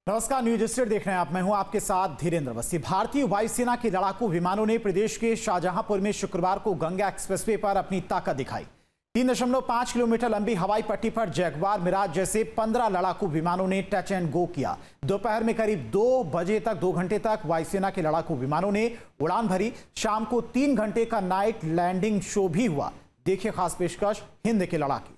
नमस्कार, news state देख रहे हैं आप। मैं हूं आपके साथ धीरेन्द्र अवस्थी। भारतीय वायुसेना के लड़ाकू विमानों ने प्रदेश के शाहजहांपुर में शुक्रवार को गंगा एक्सप्रेसवे पर अपनी ताकत दिखाई। 3.5 किलोमीटर लंबी हवाई पट्टी पर जैगवार, मिराज जैसे 15 लड़ाकू विमानों ने टच एंड गो किया। दोपहर में करीब 2 बजे तक 2 घंटे तक वायुसेना के लड़ाकू विमानों ने उड़ान भरी। शाम को 3 घंटे का नाइट लैंडिंग शो भी हुआ। देखिए खास पेशकश हिंद के लड़ाके।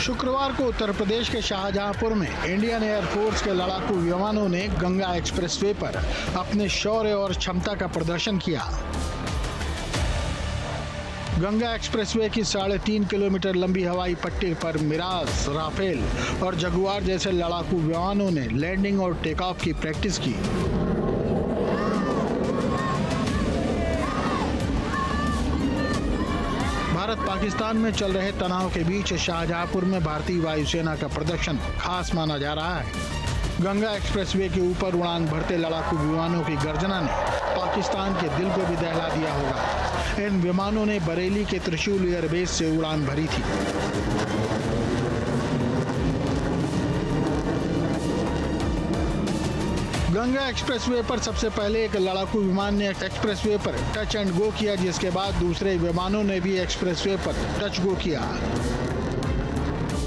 शुक्रवार को उत्तर प्रदेश के शाहजहांपुर में इंडियन एयरफोर्स के लड़ाकू विमानों ने गंगा एक्सप्रेसवे पर अपने शौर्य और क्षमता का प्रदर्शन किया। गंगा एक्सप्रेसवे की 3.5 किलोमीटर लंबी हवाई पट्टी पर मिराज, राफेल और जगुआर जैसे लड़ाकू विमानों ने लैंडिंग और टेक ऑफ की प्रैक्टिस की। भारत पाकिस्तान में चल रहे तनाव के बीच शाहजहांपुर में भारतीय वायुसेना का प्रदर्शन खास माना जा रहा है। गंगा एक्सप्रेसवे के ऊपर उड़ान भरते लड़ाकू विमानों की गर्जना ने पाकिस्तान के दिल को भी दहला दिया होगा। इन विमानों ने बरेली के त्रिशूल एयरबेस से उड़ान भरी थी। गंगा एक्सप्रेसवे पर सबसे पहले एक लड़ाकू विमान ने एक्सप्रेसवे पर टच एंड गो किया, जिसके बाद दूसरे विमानों ने भी एक्सप्रेसवे पर टच गो किया।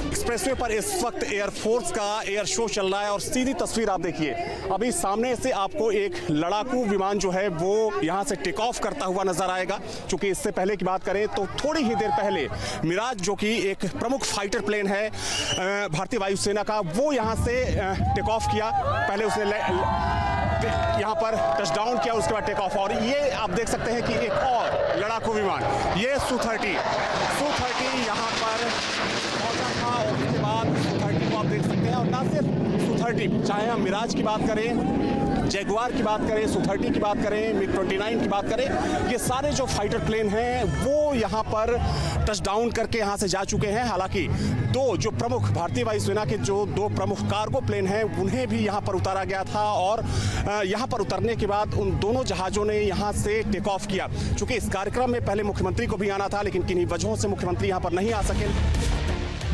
एक्सप्रेसवे पर इस वक्त एयरफोर्स का एयर शो चल रहा है और सीधी तस्वीर आप देखिए। अभी सामने से आपको एक लड़ाकू विमान जो है वो यहां से टेक ऑफ करता हुआ नजर आएगा। क्योंकि इससे पहले की बात करें तो थोड़ी ही देर पहले मिराज, जो कि एक प्रमुख फाइटर प्लेन है भारतीय वायुसेना का, वो यहां से टेक ऑफ किया। पहले उसने यहाँ पर टच डाउन किया, उसके बाद टेक ऑफ। और ये आप देख सकते हैं कि एक और लड़ाकू विमान, ये Su-30 यहाँ पर पहुंचा था और उसके बाद Su-30 को आप देख सकते हैं। और ना सिर्फ Su-30, चाहे हम मिराज की बात करें, जैगुआर की बात करें, Su-30 की बात करें, MiG-29 की बात करें, ये सारे जो फाइटर प्लेन हैं वो यहाँ पर टच डाउन करके यहाँ से जा चुके हैं। हालांकि जो प्रमुख भारतीय वायुसेना के जो 2 प्रमुख कार्गो प्लेन हैं उन्हें भी यहाँ पर उतारा गया था और यहाँ पर उतरने के बाद उन दोनों जहाज़ों ने यहाँ से टेक ऑफ किया। चूँकि इस कार्यक्रम में पहले मुख्यमंत्री को भी आना था, लेकिन किन्हीं वजहों से मुख्यमंत्री यहाँ पर नहीं आ सके।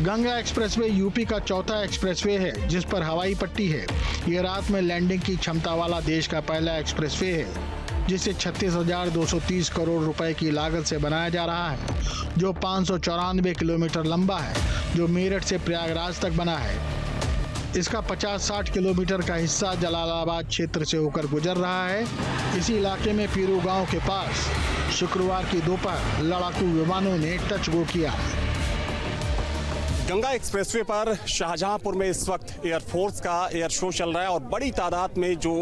गंगा एक्सप्रेसवे यूपी का चौथा एक्सप्रेसवे है जिस पर हवाई पट्टी है। ये रात में लैंडिंग की क्षमता वाला देश का पहला एक्सप्रेसवे है, जिसे 36,230 करोड़ रुपए की लागत से बनाया जा रहा है, जो 594 किलोमीटर लंबा है, जो मेरठ से प्रयागराज तक बना है। इसका 50-60 किलोमीटर का हिस्सा जलालाबाद क्षेत्र से होकर गुजर रहा है। इसी इलाके में पीरू गांव के पास शुक्रवार की दोपहर लड़ाकू विमानों ने टच गो किया। गंगा एक्सप्रेसवे पर शाहजहांपुर में इस वक्त एयरफोर्स का एयर शो चल रहा है और बड़ी तादाद में जो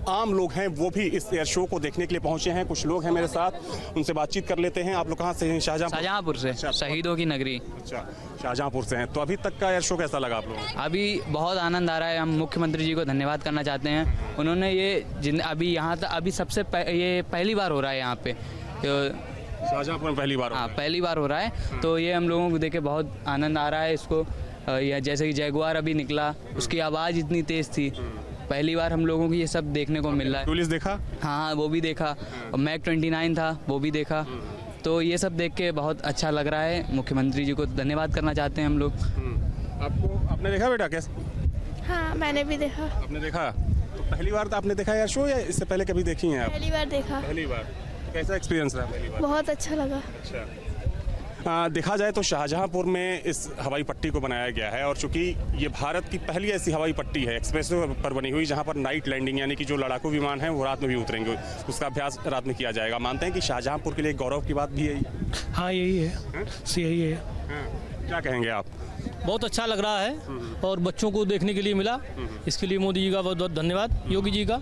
आम लोग हैं वो भी इस एयर शो को देखने के लिए पहुंचे हैं। कुछ लोग हैं मेरे साथ, उनसे बातचीत कर लेते हैं। आप लोग कहाँ से हैं? शाहजहांपुर से, शहीदों की नगरी। अच्छा, शाहजहांपुर से हैं। तो अभी तक का एयर शो कैसा लगा आप लोगों को? अभी बहुत आनंद आ रहा है। हम मुख्यमंत्री जी को धन्यवाद करना चाहते हैं। उन्होंने ये अभी यहाँ तक अभी सबसे ये पहली बार हो रहा है यहाँ पे, शाहजहांपुर में पहली बार। हाँ, पहली बार हो रहा है। तो ये हम लोगों को देख के बहुत आनंद आ रहा है। इसको जैसे कि जैगुआर अभी निकला, उसकी आवाज़ इतनी तेज़ थी। पहली बार हम लोगों को ये सब देखने को मिल रहा है। पुलिस देखा? हाँ, वो भी देखा। और MiG-29 था, वो भी देखा। तो ये सब देख के बहुत अच्छा लग रहा है। मुख्यमंत्री जी को धन्यवाद करना चाहते हैं हम लोग। आपने देखा बेटा कैसे? हाँ, मैंने भी देखा। आपने देखा? तो पहली बार तो आपने देखा एयर शो या इससे पहले कभी देखी हैं आप? पहली बार देखा। पहली बार। तो कैसा एक्सपीरियंस रहा पहली बार? बहुत अच्छा लगा। अच्छा। देखा जाए तो शाहजहांपुर में इस हवाई पट्टी को बनाया गया है और चूंकि ये भारत की पहली ऐसी हवाई पट्टी है एक्सप्रेसवे पर बनी हुई जहां पर नाइट लैंडिंग, यानी कि जो लड़ाकू विमान हैं वो रात में भी उतरेंगे, उसका अभ्यास रात में किया जाएगा। मानते हैं कि शाहजहांपुर के लिए गौरव की बात भी है? हाँ, यही है। यही है। क्या कहेंगे आप? बहुत अच्छा लग रहा है और बच्चों को देखने के लिए मिला। इसके लिए मोदी जी का बहुत बहुत धन्यवाद, योगी जी का,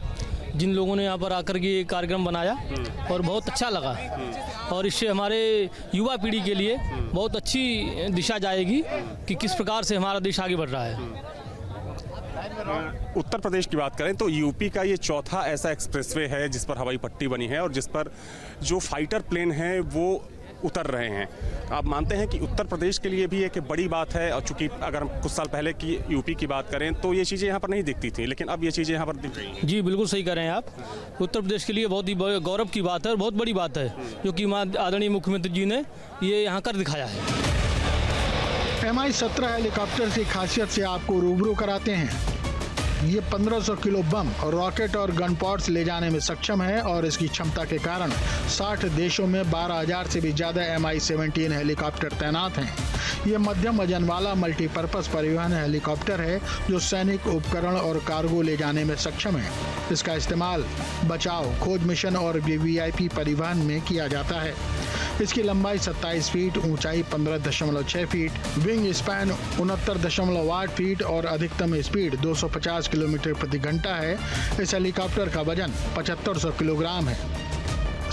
जिन लोगों ने यहाँ पर आकर के कार्यक्रम बनाया और बहुत अच्छा लगा। और इससे हमारे युवा पीढ़ी के लिए बहुत अच्छी दिशा जाएगी कि किस प्रकार से हमारा देश आगे बढ़ रहा है। उत्तर प्रदेश की बात करें तो यूपी का ये चौथा ऐसा एक्सप्रेसवे है जिस पर हवाई पट्टी बनी है और जिस पर जो फाइटर प्लेन हैं वो उतर रहे हैं। आप मानते हैं कि उत्तर प्रदेश के लिए भी एक बड़ी बात है, और चूंकि अगर हम कुछ साल पहले की यूपी की बात करें तो ये चीज़ें यहाँ पर नहीं दिखती थी, लेकिन अब ये चीज़ें यहाँ पर दिख रही हैं। जी बिल्कुल सही कह रहे हैं आप। उत्तर प्रदेश के लिए बहुत ही गौरव की बात है और बहुत बड़ी बात है, क्योंकि आदरणीय मुख्यमंत्री जी ने ये यहाँ कर दिखाया है। Mi-17 हेलीकॉप्टर की खासियत से आपको रूबरू कराते हैं। ये 1500 किलो बम और रॉकेट और गन पॉड्स ले जाने में सक्षम है और इसकी क्षमता के कारण 60 देशों में 12,000 से भी ज्यादा Mi-17 हेलीकॉप्टर तैनात हैं। ये मध्यम वजन वाला मल्टीपर्पज परिवहन हेलीकॉप्टर है जो सैनिक उपकरण और कार्गो ले जाने में सक्षम है। इसका इस्तेमाल बचाव, खोज मिशन और वीवीआईपी परिवहन में किया जाता है। इसकी लंबाई 27 फीट, ऊंचाई 15.6 फीट, विंग स्पैन 69.8 फीट और अधिकतम स्पीड 250 किलोमीटर प्रति घंटा है। इस हेलीकॉप्टर का वजन 7500 किलोग्राम है।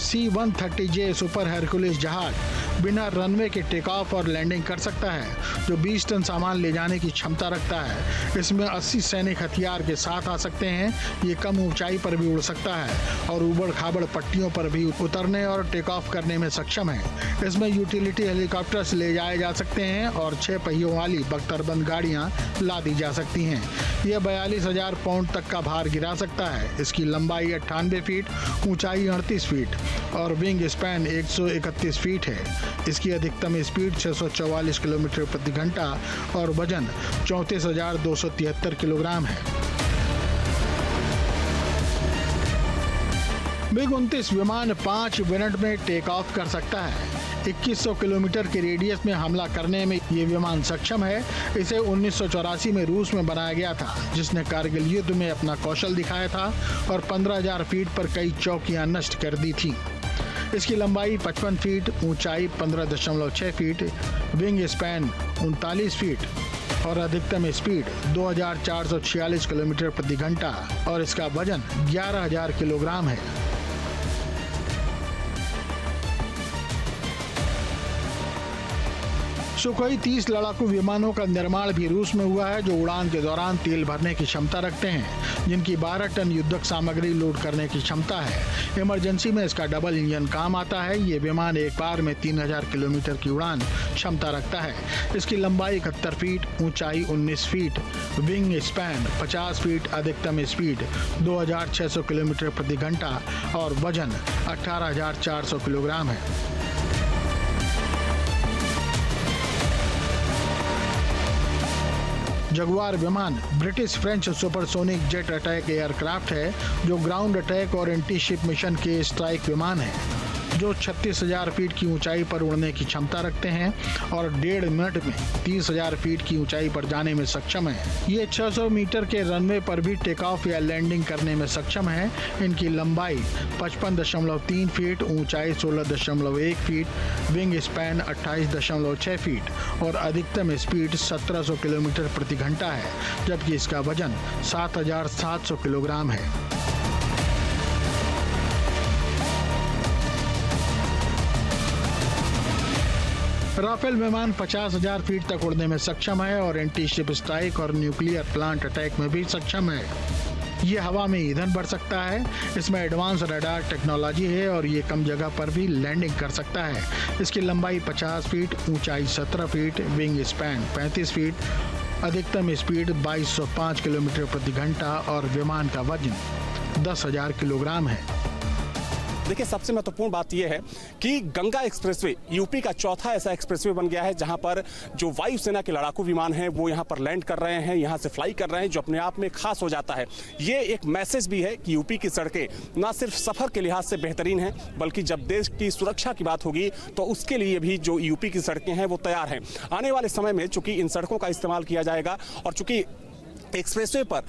C-130J सुपर हरकुलिस जहाज बिना रनवे के टेक ऑफ और लैंडिंग कर सकता है, जो 20 टन सामान ले जाने की क्षमता रखता है। इसमें 80 सैनिक हथियार के साथ आ सकते हैं। ये कम ऊंचाई पर भी उड़ सकता है और उबड़ खाबड़ पट्टियों पर भी उतरने और टेक ऑफ करने में सक्षम है। इसमें यूटिलिटी हेलीकॉप्टर्स ले जाए जा सकते हैं और 6 पहियों वाली बख्तरबंद गाड़ियां ला दी जा सकती हैं। यह 42,000 पाउंड तक का भार गिरा सकता है। इसकी लंबाई 98 फीट, ऊंचाई 38 फीट और विंग स्पैन 131 फीट है। इसकी अधिकतम स्पीड 644 किलोमीटर प्रति घंटा और वजन 34,273 किलोग्राम है। MiG-29 विमान 5 मिनट में टेक ऑफ कर सकता है। 2100 किलोमीटर के रेडियस में हमला करने में ये विमान सक्षम है। इसे 1984 में रूस में बनाया गया था, जिसने कारगिल युद्ध में अपना कौशल दिखाया था और 15,000 फीट पर कई चौकियां नष्ट कर दी थी। इसकी लंबाई 55 फीट, ऊंचाई 15.6 फीट, विंग स्पैन 39 फीट और अधिकतम स्पीड 2,446 किलोमीटर प्रति घंटा और इसका वजन 11,000 किलोग्राम है। सुखोई 30 लड़ाकू विमानों का निर्माण भी रूस में हुआ है, जो उड़ान के दौरान तेल भरने की क्षमता रखते हैं, जिनकी 12 टन युद्धक सामग्री लोड करने की क्षमता है। इमरजेंसी में इसका डबल इंजन काम आता है। ये विमान एक बार में 3,000 किलोमीटर की उड़ान क्षमता रखता है। इसकी लंबाई 71 फीट, ऊंचाई 19 फीट, विंग स्पैन 50 फीट, अधिकतम स्पीड 2,600 किलोमीटर प्रति घंटा और वजन 18,400 किलोग्राम है। जगुआर विमान British French supersonic jet attack aircraft है, जो ग्राउंड अटैक और एंटी शिप मिशन के स्ट्राइक विमान है, जो 36,000 फीट की ऊंचाई पर उड़ने की क्षमता रखते हैं और 1.5 मिनट में 30,000 फीट की ऊंचाई पर जाने में सक्षम है। ये 600 मीटर के रनवे पर भी टेक ऑफ या लैंडिंग करने में सक्षम है। इनकी लंबाई 55.3 फीट, ऊंचाई 16.1 फीट, विंग स्पैन 28.6 फीट और अधिकतम स्पीड 1700 किलोमीटर प्रति घंटा है, जबकि इसका वजन 7,700 किलोग्राम है। राफेल विमान 50,000 फीट तक उड़ने में सक्षम है और एंटी शिप स्ट्राइक और न्यूक्लियर प्लांट अटैक में भी सक्षम है। ये हवा में ईंधन भर सकता है। इसमें एडवांस रडार टेक्नोलॉजी है और ये कम जगह पर भी लैंडिंग कर सकता है। इसकी लंबाई 50 फीट, ऊंचाई 17 फीट, विंग स्पैन 35 फीट, अधिकतम स्पीड 2205 किलोमीटर प्रति घंटा और विमान का वजन 10,000 किलोग्राम है। देखिए, सबसे महत्वपूर्ण बात यह है कि गंगा एक्सप्रेसवे यूपी का चौथा ऐसा एक्सप्रेसवे बन गया है जहां पर जो वायुसेना के लड़ाकू विमान हैं वो यहां पर लैंड कर रहे हैं, यहां से फ्लाई कर रहे हैं, जो अपने आप में खास हो जाता है। ये एक मैसेज भी है कि यूपी की सड़कें ना सिर्फ सफर के लिहाज से बेहतरीन हैं, बल्कि जब देश की सुरक्षा की बात होगी तो उसके लिए भी जो यूपी की सड़कें हैं वो तैयार हैं। आने वाले समय में चूंकि इन सड़कों का इस्तेमाल किया जाएगा और चूंकि एक्सप्रेसवे पर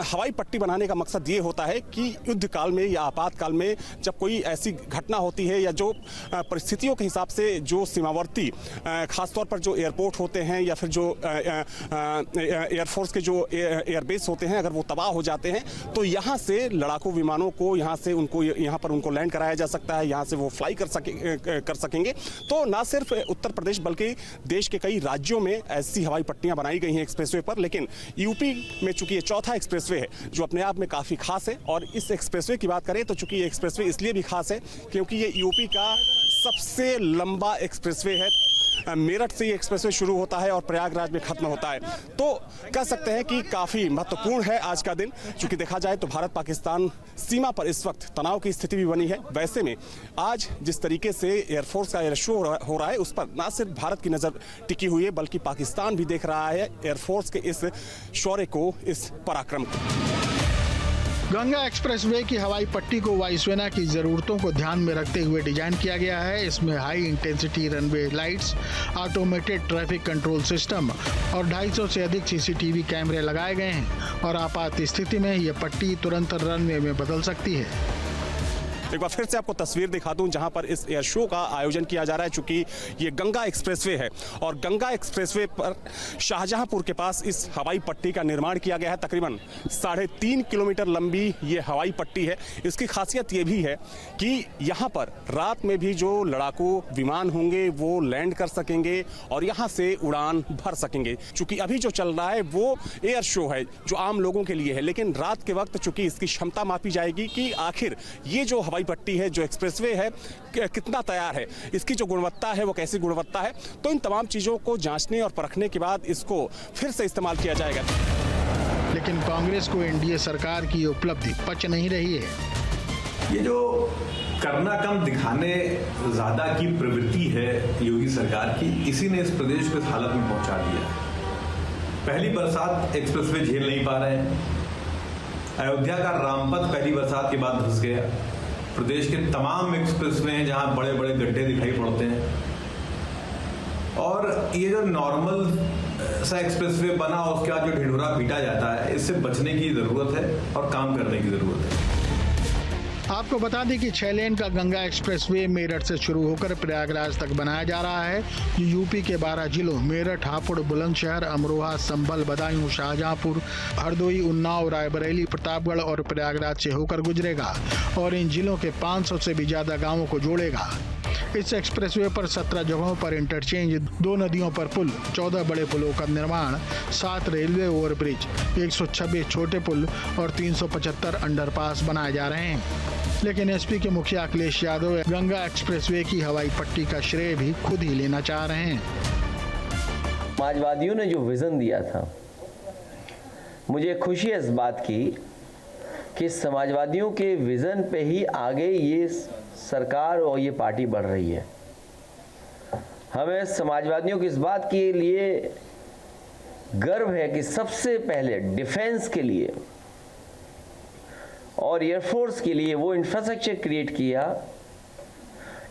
हवाई पट्टी बनाने का मकसद ये होता है कि युद्ध काल में या आपातकाल में जब कोई ऐसी घटना होती है या जो परिस्थितियों के हिसाब से जो सीमावर्ती खासतौर पर जो एयरपोर्ट होते हैं या फिर जो एयरफोर्स के जो एयरबेस होते हैं, अगर वो तबाह हो जाते हैं तो यहाँ से लड़ाकू विमानों को यहाँ पर उनको लैंड कराया जा सकता है, यहाँ से वो फ्लाई कर सकेंगे। तो ना सिर्फ उत्तर प्रदेश बल्कि देश के कई राज्यों में ऐसी हवाई पट्टियाँ बनाई गई हैं एक्सप्रेसवे पर, लेकिन यूपी में चूंकि ये चौथा एक्सप्रेसवे है जो अपने आप में काफी खास है। और इस एक्सप्रेसवे की बात करें तो चूंकि ये एक्सप्रेसवे इसलिए भी खास है क्योंकि ये यूपी का सबसे लंबा एक्सप्रेसवे है। मेरठ से ये एक्सप्रेसवे शुरू होता है और प्रयागराज में खत्म होता है। तो कह सकते हैं कि काफ़ी महत्वपूर्ण है आज का दिन, क्योंकि देखा जाए तो भारत पाकिस्तान सीमा पर इस वक्त तनाव की स्थिति भी बनी है। वैसे में आज जिस तरीके से एयरफोर्स का एयर शो हो रहा है, उस पर न सिर्फ भारत की नज़र टिकी हुई है, बल्कि पाकिस्तान भी देख रहा है एयरफोर्स के इस शौर्य को, इस पराक्रम को। गंगा एक्सप्रेसवे की हवाई पट्टी को वायुसेना की जरूरतों को ध्यान में रखते हुए डिजाइन किया गया है। इसमें high intensity runway lights, automated traffic control system और 250 से अधिक सीसीटीवी कैमरे लगाए गए हैं और आपात स्थिति में ये पट्टी तुरंत रनवे में बदल सकती है। एक बार फिर से आपको तस्वीर दिखा दूं जहां पर इस एयर शो का आयोजन किया जा रहा है, चूंकि ये गंगा एक्सप्रेसवे है और गंगा एक्सप्रेसवे पर शाहजहांपुर के पास इस हवाई पट्टी का निर्माण किया गया है। तकरीबन 3.5 किलोमीटर लंबी ये हवाई पट्टी है। इसकी खासियत ये भी है कि यहाँ पर रात में भी जो लड़ाकू विमान होंगे वो लैंड कर सकेंगे और यहाँ से उड़ान भर सकेंगे। चूंकि अभी जो चल रहा है वो एयर शो है जो आम लोगों के लिए है, लेकिन रात के वक्त चूंकि इसकी क्षमता मापी जाएगी कि आखिर ये जो हवाई पट्टी है, जो एक्सप्रेसवे है, कितना तैयार है, इसकी जो गुणवत्ता है वो कैसी गुणवत्ता है। तो इन तमाम चीज़ों को जांचने और परखने के बाद इसको फिर से इस्तेमाल किया जाएगा। लेकिन कांग्रेस को एनडीए सरकार की उपलब्धि पच नहीं रही है। ये जो करना कम दिखाने ज्यादा की प्रवृत्ति है योगी सरकार की, इसी ने इस प्रदेश को इस हालत में पहुंचा दिया। पहली बरसात एक्सप्रेसवे झेल नहीं पा रहे हैं। अयोध्या का रामपथ पहली बरसात के बाद धंस गया। प्रदेश के तमाम एक्सप्रेसवे हैं जहां बड़े बड़े गड्ढे दिखाई पड़ते हैं और ये जो नॉर्मल सा एक्सप्रेसवे बना उसके बाद जो ढिंढोरा पीटा जाता है, इससे बचने की जरूरत है और काम करने की जरूरत है। आपको बता दें कि 6 लेन का गंगा एक्सप्रेसवे मेरठ से शुरू होकर प्रयागराज तक बनाया जा रहा है। जो यूपी के 12 जिलों मेरठ, हापुड़, बुलंदशहर, अमरोहा, संभल, बदायूं, शाहजहांपुर, हरदोई, उन्नाव, रायबरेली, प्रतापगढ़ और प्रयागराज से होकर गुजरेगा और इन जिलों के 500 से भी ज्यादा गांवों को जोड़ेगा। इस एक्सप्रेसवे पर 17 जगहों पर इंटरचेंज, 2 नदियों पर पुल, 14 बड़े पुलों का निर्माण, 7 रेलवे ओवरब्रिज, 126 छोटे पुल और 375 अंडरपास बनाए जा रहे हैं। लेकिन एसपी के मुखिया अखिलेश यादव गंगा एक्सप्रेसवे की हवाई पट्टी का श्रेय भी खुद ही लेना चाह रहे हैं। समाजवादियों ने जो विजन दिया था, मुझे खुशी है इस बात की कि समाजवादियों के विजन पे ही आगे ये सरकार और ये पार्टी बढ़ रही है। हमें समाजवादियों की इस बात के लिए गर्व है कि सबसे पहले डिफेंस के लिए और एयरफोर्स के लिए वो इंफ्रास्ट्रक्चर क्रिएट किया।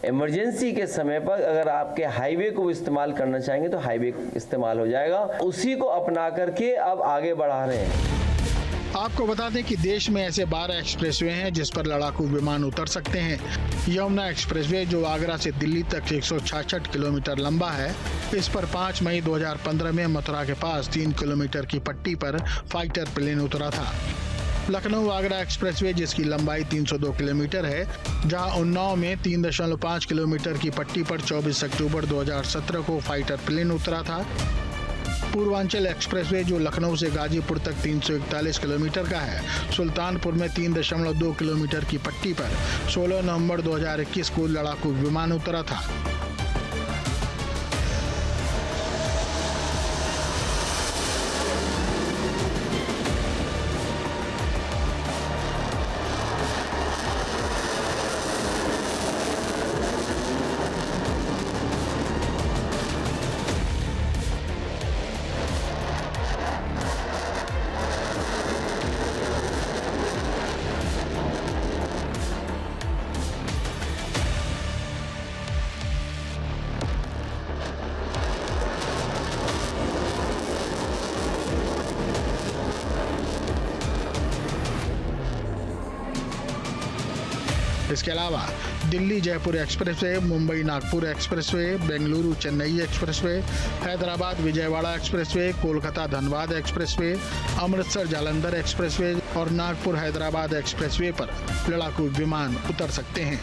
इमरजेंसी के समय पर अगर आपके हाईवे को इस्तेमाल करना चाहेंगे तो हाईवे इस्तेमाल हो जाएगा। उसी को अपना करके अब आगे बढ़ा रहे हैं। आपको बता दें कि देश में ऐसे 12 एक्सप्रेसवे हैं जिस पर लड़ाकू विमान उतर सकते हैं। यमुना एक्सप्रेसवे जो आगरा से दिल्ली तक 166 किलोमीटर लंबा है, इस पर 5 मई 2015 में मथुरा के पास 3 किलोमीटर की पट्टी पर फाइटर प्लेन उतरा था। लखनऊ आगरा एक्सप्रेसवे जिसकी लंबाई 302 किलोमीटर है, जहां उन्नाव में 3.5 किलोमीटर की पट्टी पर 24 अक्टूबर 2017 को फाइटर प्लेन उतरा था। पूर्वांचल एक्सप्रेसवे जो लखनऊ से गाजीपुर तक 341 किलोमीटर का है, सुल्तानपुर में 3.2 किलोमीटर की पट्टी पर 16 नवंबर 2021 को लड़ाकू विमान उतरा था। इसके अलावा Delhi Jaipur expressway, Mumbai Nagpur expressway, Bengaluru Chennai expressway, Hyderabad Vijayawada expressway, Kolkata Dhanbad expressway, Amritsar Jalandhar expressway और नागपुर हैदराबाद एक्सप्रेसवे पर लड़ाकू विमान उतर सकते हैं।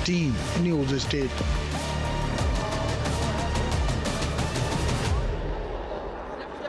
Team news state.